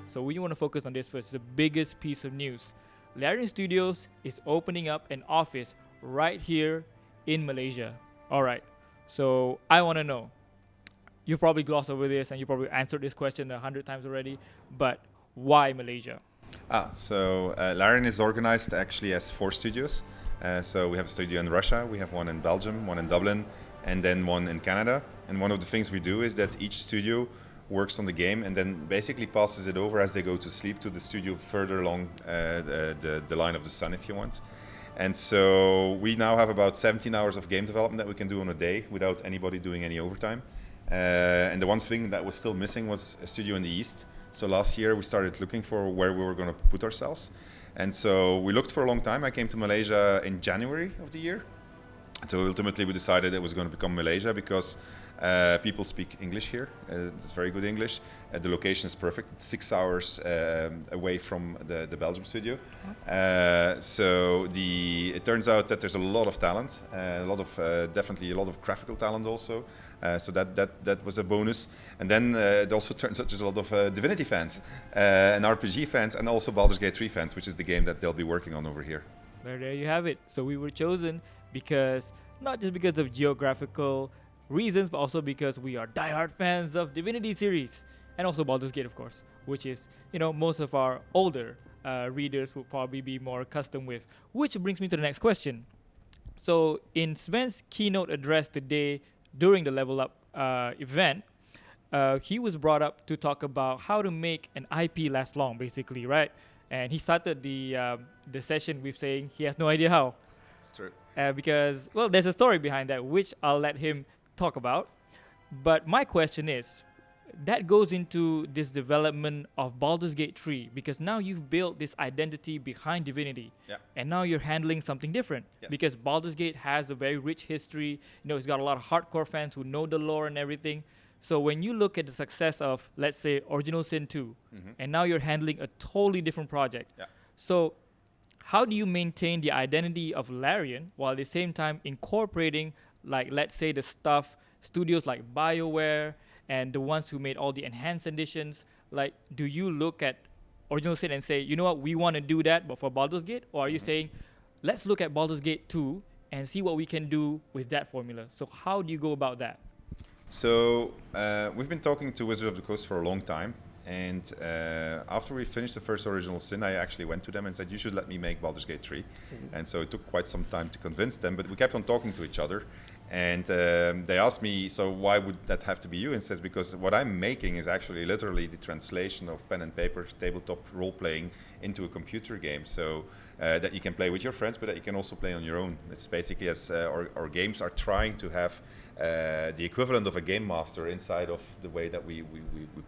So we want to focus on this first. The biggest piece of news. Larian Studios is opening up an office right here in Malaysia. All right. So I want to know. You probably glossed over this and you probably answered this question 100 times already, but why Malaysia? So Larian is organized actually as 4 studios. So we have a studio in Russia, we have one in Belgium, one in Dublin, and then one in Canada. And one of the things we do is that each studio works on the game and then basically passes it over as they go to sleep to the studio further along the line of the sun, if you want. And so we now have about 17 hours of game development that we can do on a day without anybody doing any overtime. And the one thing that was still missing was a studio in the East. So last year we started looking for where we were going to put ourselves. And so we looked for a long time. I came to Malaysia in January of the year. So ultimately we decided it was going to become Malaysia because people speak English here. It's very good English. The location is perfect. It's 6 hours away from the Belgium studio. So it turns out that there's a lot of talent, definitely a lot of graphical talent also. So that was a bonus. And then it also turns out there's a lot of Divinity fans and RPG fans and also Baldur's Gate 3 fans, which is the game that they'll be working on over here. Well, there you have it. So we were chosen because, not just because of geographical reasons, but also because we are diehard fans of Divinity series and also Baldur's Gate, of course, which is, most of our older readers will probably be more accustomed with. Which brings me to the next question. So in Sven's keynote address today during the Level Up event, he was brought up to talk about how to make an IP last long, basically, right? And he started the session with saying he has no idea how. It's true. Because, well, there's a story behind that, which I'll let him talk about. But my question is, that goes into this development of Baldur's Gate 3, because now you've built this identity behind Divinity. Yeah. And now you're handling something different. Yes. Because Baldur's Gate has a very rich history. It's got a lot of hardcore fans who know the lore and everything. So when you look at the success of, let's say, Original Sin 2, and now you're handling a totally different project. Yeah. So how do you maintain the identity of Larian while at the same time incorporating, like, let's say, the studios like BioWare and the ones who made all the enhanced editions? Like, do you look at Original Sin and say, you know what, we want to do that, but for Baldur's Gate? Or are you saying, let's look at Baldur's Gate 2 and see what we can do with that formula? So how do you go about that? So we've been talking to Wizards of the Coast for a long time. And after we finished the first Original Sin, I actually went to them and said, you should let me make Baldur's Gate 3. And so it took quite some time to convince them, but we kept on talking to each other. And they asked me, so why would that have to be you? And says, because what I'm making is actually literally the translation of pen and paper, tabletop role-playing into a computer game. So that you can play with your friends, but that you can also play on your own. It's basically as our games are trying to have the equivalent of a game master inside of the way that we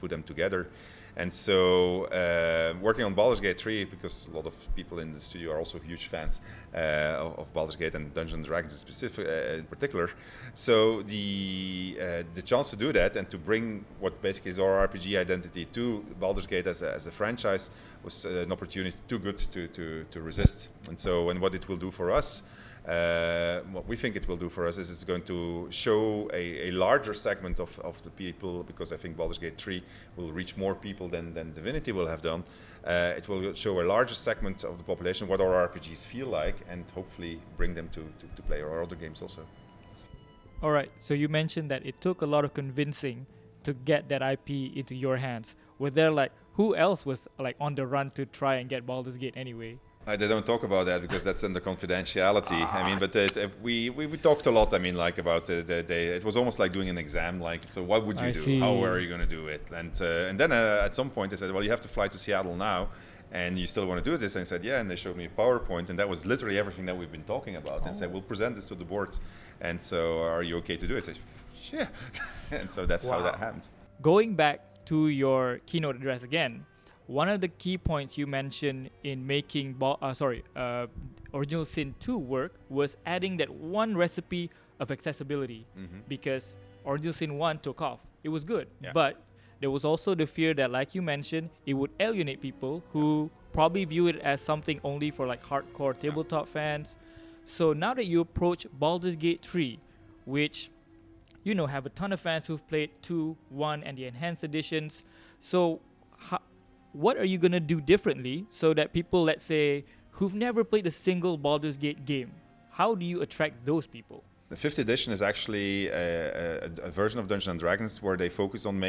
put them together. And so working on Baldur's Gate 3, because a lot of people in the studio are also huge fans of Baldur's Gate and Dungeons & Dragons in particular. So the chance to do that and to bring what basically is our RPG identity to Baldur's Gate as a franchise was an opportunity too good to resist. And so what it will do for us, what we think it will do for us is it's going to show a larger segment of the people, because I think Baldur's Gate 3 will reach more people than Divinity will have done. It will show a larger segment of the population what our RPGs feel like, and hopefully bring them to play our other games also. All right, so you mentioned that it took a lot of convincing to get that IP into your hands. Were there who else was on the run to try and get Baldur's Gate anyway? They don't talk about that because that's under confidentiality. I mean, but we talked a lot. I mean, about it was almost like doing an exam. So what would you do? See. How are you going to do it? And then at some point they said, well, you have to fly to Seattle now, and you still want to do this? And I said, yeah. And they showed me a PowerPoint, and that was literally everything that we've been talking about. And said, we'll present this to the board. And so, are you okay to do it? I said, yeah. And so that's how that happened. Going back to your keynote address again. One of the key points you mentioned in making Original Sin 2 work was adding that one recipe of accessibility, because Original Sin 1 took off. It was good, but there was also the fear that, like you mentioned, it would alienate people who probably view it as something only for hardcore tabletop fans. So now that you approach Baldur's Gate 3, which have a ton of fans who've played 2, 1, and the enhanced editions, so what are you going to do differently so that people, let's say, who've never played a single Baldur's Gate game, how do you attract those people? The 5th edition is actually a version of Dungeons and Dragons where they focus on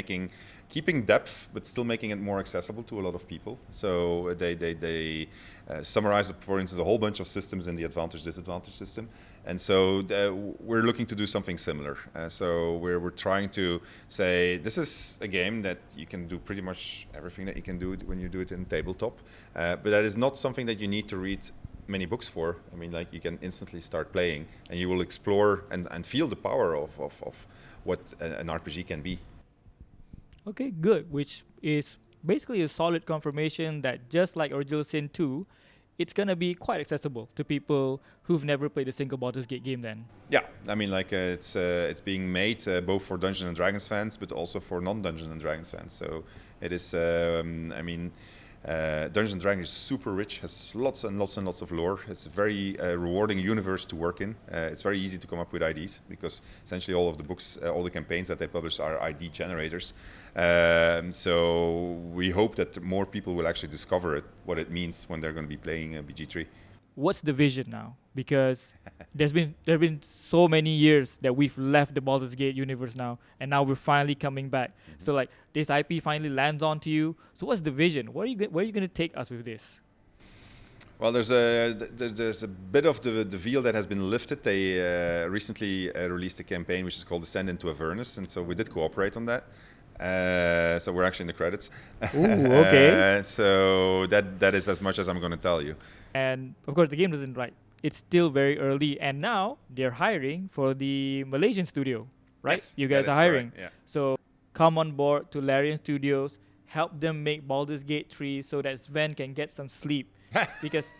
keeping depth, but still making it more accessible to a lot of people. So they summarize, for instance, a whole bunch of systems in the advantage-disadvantage system. And so we're looking to do something similar. So we're trying to say, this is a game that you can do pretty much everything that you can do when you do it in tabletop. But that is not something that you need to read many books for. I mean, like, you can instantly start playing and you will explore and feel the power of what an RPG can be. Okay, good. Which is basically a solid confirmation that just like Original Sin 2, it's going to be quite accessible to people who've never played a single Baldur's Gate game then. Yeah, I mean, like, it's being made both for Dungeons and Dragons fans, but also for non-Dungeons and Dragons fans. So it is, I mean, Dungeons and Dragons is super rich, has lots and lots and lots of lore. It's a very rewarding universe to work in. It's very easy to come up with IDs because essentially all of the books, all the campaigns that they publish are ID generators. So we hope that more people will actually discover it, what it means when they're going to be playing BG3. What's the vision now? Because there have been so many years that we've left the Baldur's Gate universe now, and now we're finally coming back. Mm-hmm. So like this IP finally lands onto you. So what's the vision? Where are you going to take us with this? Well, there's a bit of the veil that has been lifted. They recently released a campaign which is called Descend into Avernus, and so we did cooperate on that. So we're actually in the credits. Ooh, okay. So that is as much as I'm going to tell you. And of course, the game doesn't it's still very early, and now they're hiring for the Malaysian studio, right? Yes, you guys are hiring. Correct, yeah. So come on board to Larian Studios, help them make Baldur's Gate 3 so that Sven can get some sleep. Because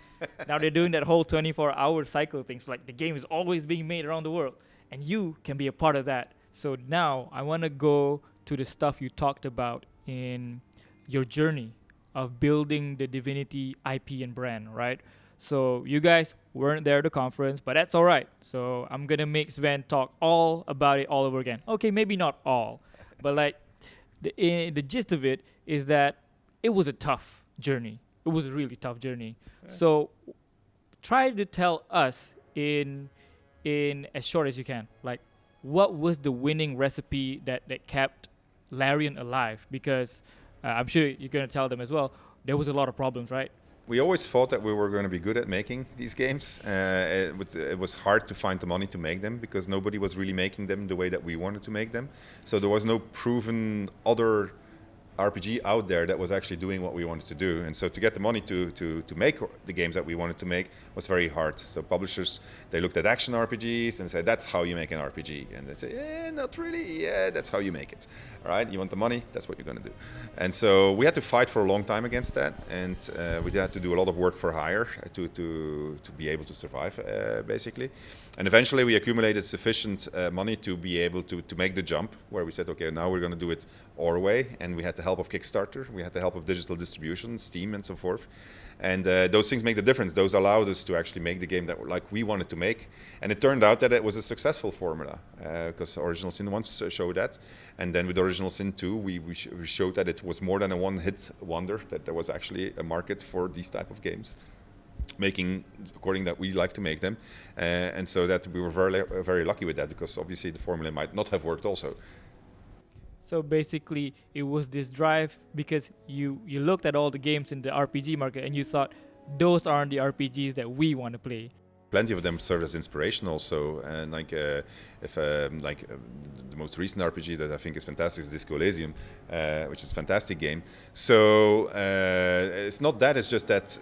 now they're doing that whole 24-hour cycle thing. So like the game is always being made around the world, and you can be a part of that. So now I want to go to the stuff you talked about in your journey of building the Divinity IP and brand, right? So you guys weren't there at the conference, but that's all right. So I'm going to make Sven talk all about it all over again. Okay, maybe not all, but like the gist of it is that it was a tough journey. It was a really tough journey. Yeah. So try to tell us in as short as you can, like, what was the winning recipe that kept Larian alive? Because I'm sure you're going to tell them as well, there was a lot of problems, right? We always thought that we were going to be good at making these games. It was hard to find the money to make them because nobody was really making them the way that we wanted to make them. So there was no proven other RPG out there that was actually doing what we wanted to do. And so to get the money to make the games that we wanted to make was very hard. So publishers, they looked at action RPGs and said, that's how you make an RPG. And they say, not really. Yeah, that's how you make it. All right, you want the money? That's what you're going to do. And so we had to fight for a long time against that. And we had to do a lot of work for hire to be able to survive, basically. And eventually we accumulated sufficient money to be able to make the jump where we said, okay, now we're going to do it our way. And we had the help of Kickstarter. We had the help of digital distribution, Steam, and so forth. And those things make the difference. Those allowed us to actually make the game that we wanted to make. And it turned out that it was a successful formula because Original Sin 1 showed that. And then with Original Sin 2, we showed that it was more than a one-hit wonder, that there was actually a market for these type of games, making according that we like to make them. And so that we were very, very lucky with that because obviously the formula might not have worked also. So basically, it was this drive because you looked at all the games in the RPG market and you thought, those aren't the RPGs that we want to play. Plenty of them serve as inspiration also. And the most recent RPG that I think is fantastic is Disco Elysium, which is a fantastic game. So it's not that, it's just that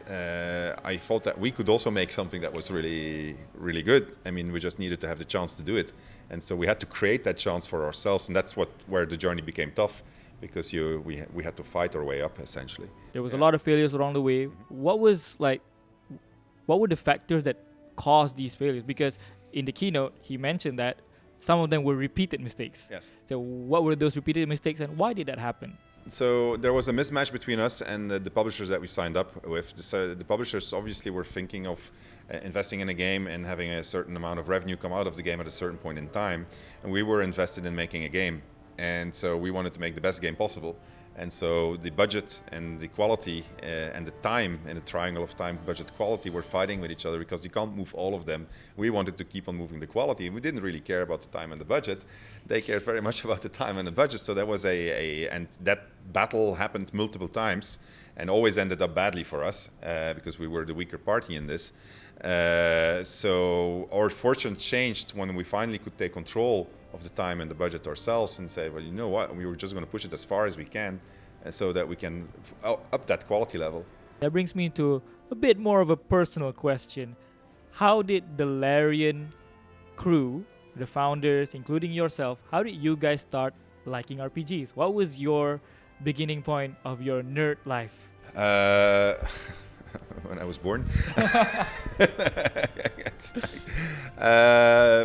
I thought that we could also make something that was really, really good. I mean, we just needed to have the chance to do it. And so we had to create that chance for ourselves, and that's where the journey became tough, because we had to fight our way up, essentially. There was a lot of failures along the way. What were the factors that caused these failures? Because in the keynote, he mentioned that some of them were repeated mistakes. Yes. So what were those repeated mistakes, and why did that happen? So there was a mismatch between us and the publishers that we signed up with. The publishers obviously were thinking of investing in a game and having a certain amount of revenue come out of the game at a certain point in time. And we were invested in making a game. And so we wanted to make the best game possible. And so the budget and the quality and the time, and the triangle of time, budget, quality, were fighting with each other because you can't move all of them. We wanted to keep on moving the quality, and we didn't really care about the time and the budget. They cared very much about the time and the budget. So that was and that battle happened multiple times and always ended up badly for us because we were the weaker party in this. So our fortune changed when we finally could take control of the time and the budget ourselves and say, well, you know what, we were just going to push it as far as we can so that we can up that quality level. That brings me to a bit more of a personal question. How did the Larian crew, the founders, including yourself, how did you guys start liking RPGs? What was your beginning point of your nerd life? When I was born.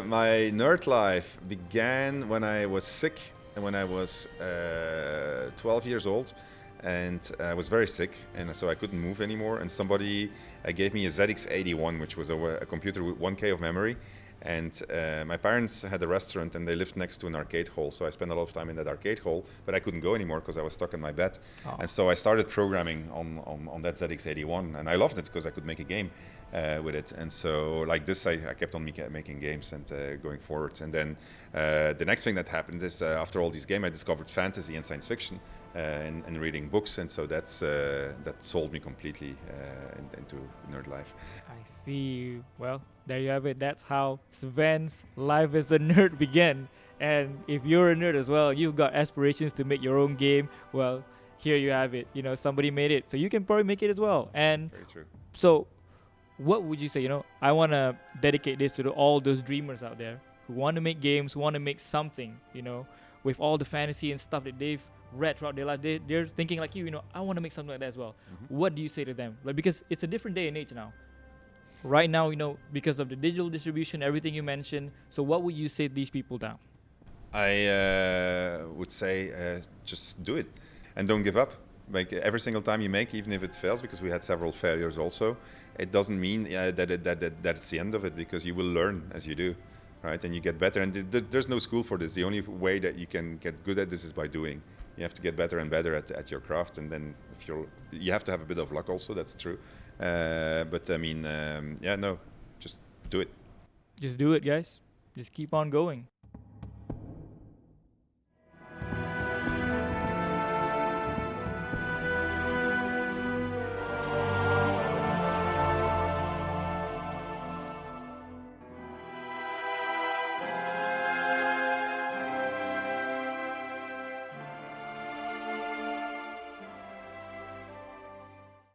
My nerd life began when I was sick and when I was 12 years old, and I was very sick, and so I couldn't move anymore, and somebody gave me a ZX81, which was a computer with 1K of memory. And my parents had a restaurant and they lived next to an arcade hall. So I spent a lot of time in that arcade hall, but I couldn't go anymore because I was stuck in my bed. Oh. And so I started programming on that ZX81, and I loved it because I could make a game with it. And so like this, I kept on making games and going forward. And then the next thing that happened is after all these games, I discovered fantasy and science fiction and reading books. And so that sold me completely into nerd life. I see. Well, there you have it. That's how Sven's life as a nerd began. And if you're a nerd as well, you've got aspirations to make your own game. Well, here you have it. You know, somebody made it, so you can probably make it as well. And very true. So, what would you say? You know, I want to dedicate this to all those dreamers out there who want to make games, who want to make something. You know, with all the fantasy and stuff that they've read throughout their life, they're thinking like you. You know, I want to make something like that as well. Mm-hmm. What do you say to them? Like, because it's a different day and age now. Right now, you know, because of the digital distribution, everything you mentioned. So what would you say to these people now? I would say just do it and don't give up. Like every single time you make, even if it fails, because we had several failures also, it doesn't mean that it's the end of it, because you will learn as you do, right? And you get better. And there's no school for this. The only way that you can get good at this is by doing. You have to get better and better at your craft, and then if you have to have a bit of luck also. That's true. But I mean, just do it. Just do it, guys. Just keep on going.